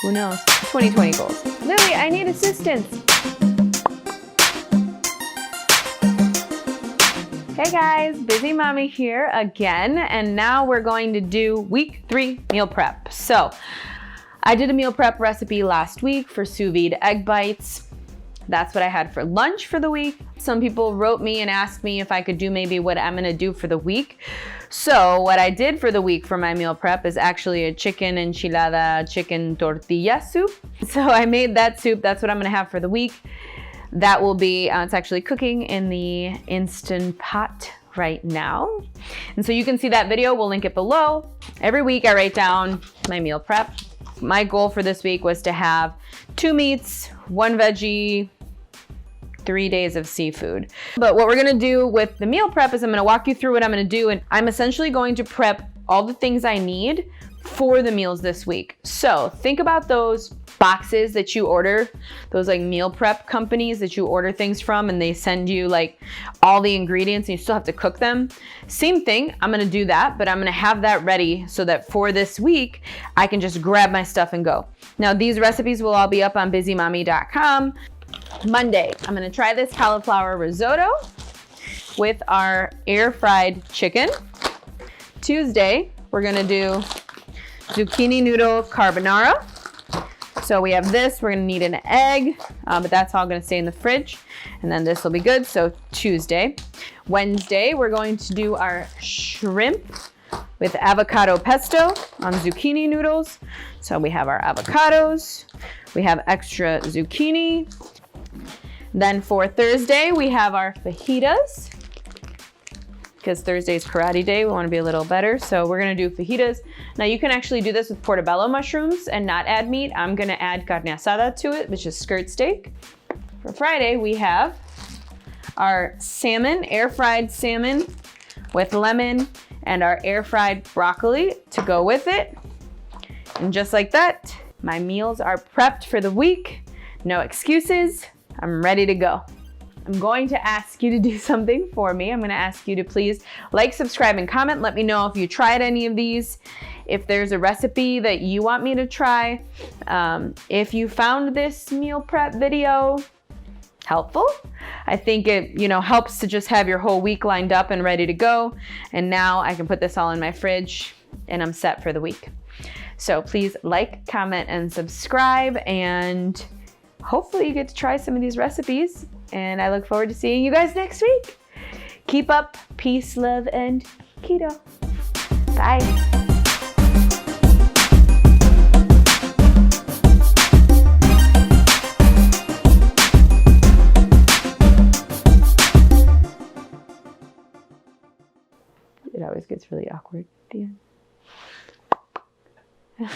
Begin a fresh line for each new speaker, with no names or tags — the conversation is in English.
Who knows? 2020 goals. Lily, I need assistance. Hey guys, Busy Mommy here again, and now we're going to do week 3 meal prep. So I did a meal prep recipe last week for sous vide egg bites. That's what I had for lunch for the week. Some people wrote me and asked me if I could do maybe what I'm gonna do for the week. So what I did for the week for my meal prep is actually a chicken enchilada, chicken tortilla soup. So I made that soup. That's what I'm gonna have for the week. That will be, it's actually cooking in the Instant Pot right now. And so you can see that video, we'll link it below. Every week I write down my meal prep. My goal for this week was to have 2 meats, 1 veggie, 3 days of seafood. But what we're gonna do with the meal prep is I'm gonna walk you through what I'm gonna do, and I'm essentially going to prep all the things I need for the meals this week. So think about those boxes that you order, those like meal prep companies that you order things from and they send you like all the ingredients and you still have to cook them. Same thing, I'm gonna do that, but I'm gonna have that ready so that for this week, I can just grab my stuff and go. Now these recipes will all be up on busymami.com. Monday, I'm gonna try this cauliflower risotto with our air fried chicken. Tuesday, we're gonna do zucchini noodle carbonara. So we have this, we're gonna need an egg, but that's all gonna stay in the fridge. And then this will be good, so Tuesday. Wednesday, we're going to do our shrimp with avocado pesto on zucchini noodles. So we have our avocados, we have extra zucchini. Then for Thursday, we have our fajitas. Because Thursday's karate day, we wanna be a little better. So we're gonna do fajitas. Now you can actually do this with portobello mushrooms and not add meat. I'm gonna add carne asada to it, which is skirt steak. For Friday, we have our salmon, air fried salmon with lemon and our air fried broccoli to go with it. And just like that, my meals are prepped for the week. No excuses, I'm ready to go. I'm going to ask you to do something for me. I'm gonna ask you to please like, subscribe, and comment. Let me know if you tried any of these, if there's a recipe that you want me to try. If you found this meal prep video helpful, I think it helps to just have your whole week lined up and ready to go. And now I can put this all in my fridge and I'm set for the week. So please like, comment, and subscribe, and hopefully you get to try some of these recipes. And I look forward to seeing you guys next week. Keep up, peace, love, and keto. Bye. It always gets really awkward at the end.